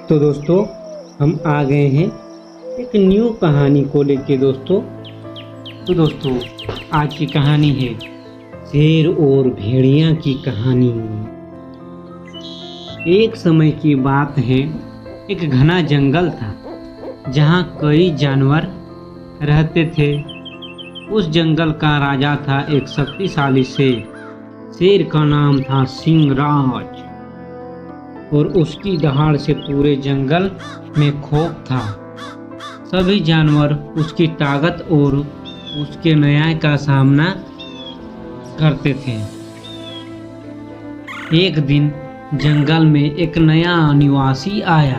तो दोस्तों हम आ गए हैं एक न्यू कहानी को लेके दोस्तों। तो दोस्तों आज की कहानी है शेर और भेड़िया की कहानी। एक समय की बात है, एक घना जंगल था जहाँ कई जानवर रहते थे। उस जंगल का राजा था एक शक्तिशाली शेर। शेर का नाम था सिंहराज और उसकी दहाड़ से पूरे जंगल में खौफ था। सभी जानवर उसकी ताकत और उसके न्याय का सामना करते थे। एक दिन जंगल में एक नया निवासी आया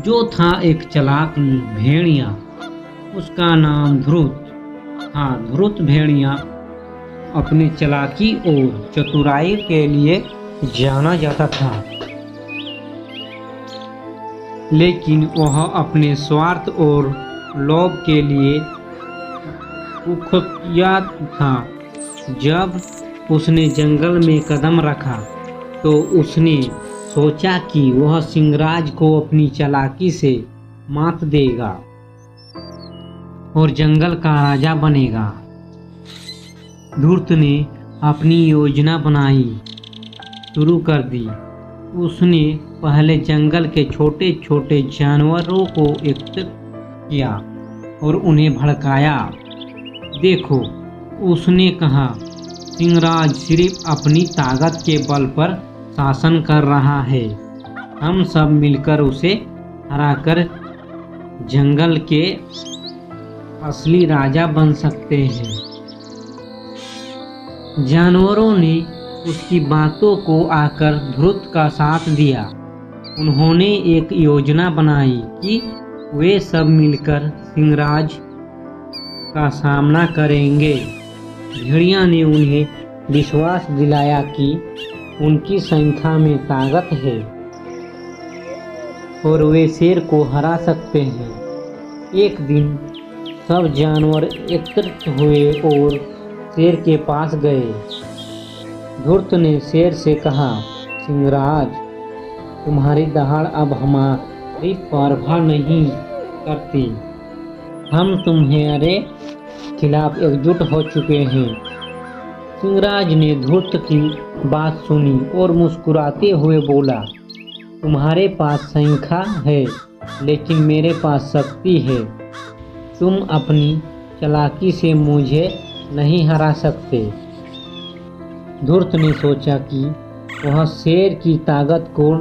जो था एक चालाक भेड़िया। उसका नाम ध्रुत था। ध्रुत भेड़िया अपनी चालाकी और चतुराई के लिए जाना जाता था, लेकिन वह अपने स्वार्थ और लोभ के लिए कुख्यात था। जब उसने जंगल में कदम रखा तो उसने सोचा कि वह सिंहराज को अपनी चालाकी से मात देगा और जंगल का राजा बनेगा। धूर्त ने अपनी योजना बनाई शुरू कर दी। उसने पहले जंगल के छोटे छोटे जानवरों को एकत्र किया और उन्हें भड़काया। देखो, उसने कहा, सिंहराज सिर्फ अपनी ताकत के बल पर शासन कर रहा है। हम सब मिलकर उसे हराकर जंगल के असली राजा बन सकते हैं। जानवरों ने उसकी बातों को आकर ध्रुत का साथ दिया। उन्होंने एक योजना बनाई कि वे सब मिलकर सिंहराज का सामना करेंगे। भेड़िया ने उन्हें विश्वास दिलाया कि उनकी संख्या में ताकत है और वे शेर को हरा सकते हैं। एक दिन सब जानवर एकत्रित हुए और शेर के पास गए। धूर्त ने शेर से कहा, सिंहराज, तुम्हारी दहाड़ अब हमारी परवाह नहीं करती। हम तुम्हारे खिलाफ एकजुट हो चुके हैं। सिंहराज ने धूर्त की बात सुनी और मुस्कुराते हुए बोला, तुम्हारे पास संख्या है लेकिन मेरे पास शक्ति है। तुम अपनी चालाकी से मुझे नहीं हरा सकते। धूर्त ने सोचा कि वह शेर की ताकत को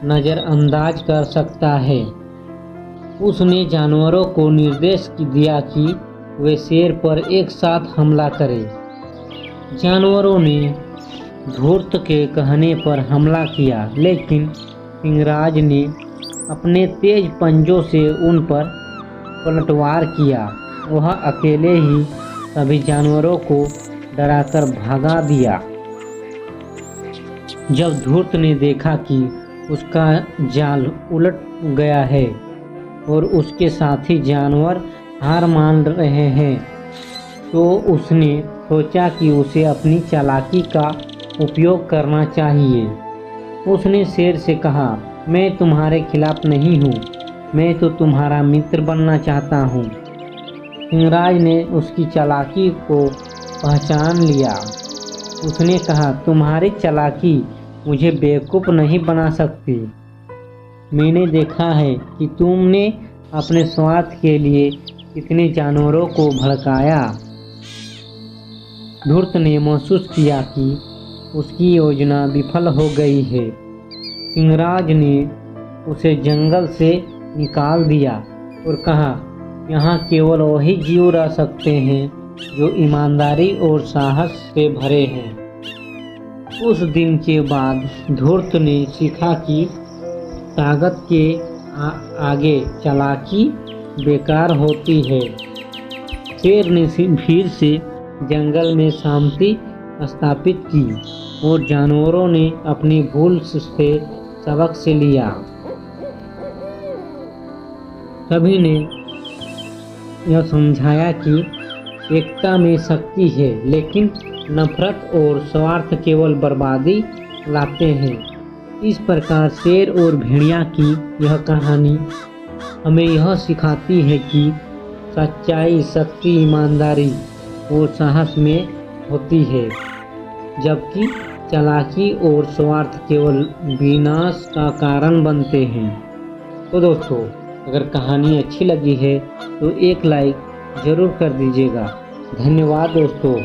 नज़रअंदाज कर सकता है। उसने जानवरों को निर्देश दिया कि वे शेर पर एक साथ हमला करें। जानवरों ने धूर्त के कहने पर हमला किया, लेकिन सिंहराज ने अपने तेज पंजों से उन पर पलटवार किया। वह अकेले ही सभी जानवरों को डराकर भगा दिया। जब धूर्त ने देखा कि उसका जाल उलट गया है और उसके साथी जानवर हार मान रहे हैं, तो उसने सोचा कि उसे अपनी चालाकी का उपयोग करना चाहिए। उसने शेर से कहा, मैं तुम्हारे खिलाफ नहीं हूँ, मैं तो तुम्हारा मित्र बनना चाहता हूँ। सिंहराज ने उसकी चालाकी को पहचान लिया। उसने कहा, तुम्हारी चालाकी मुझे बेवकूफ़ नहीं बना सकती। मैंने देखा है कि तुमने अपने स्वार्थ के लिए कितने जानवरों को भड़काया। धूर्त ने महसूस किया कि उसकी योजना विफल हो गई है। सिंहराज ने उसे जंगल से निकाल दिया और कहा, यहाँ केवल वही जीव रह सकते हैं जो ईमानदारी और साहस से भरे हैं। उस दिन के बाद धूर्त ने सीखा कि ताकत के आगे चालाकी बेकार होती है। शेर ने फिर से जंगल में शांति स्थापित की और जानवरों ने अपनी भूल से सबक से लिया। सभी ने यह समझाया कि एकता में शक्ति है, लेकिन नफरत और स्वार्थ केवल बर्बादी लाते हैं। इस प्रकार शेर और भेड़िया की यह कहानी हमें यह सिखाती है कि सच्चाई, शक्ति, ईमानदारी और साहस में होती है, जबकि चालाकी और स्वार्थ केवल विनाश का कारण बनते हैं। तो दोस्तों, अगर कहानी अच्छी लगी है तो एक लाइक ज़रूर कर दीजिएगा। धन्यवाद दोस्तों।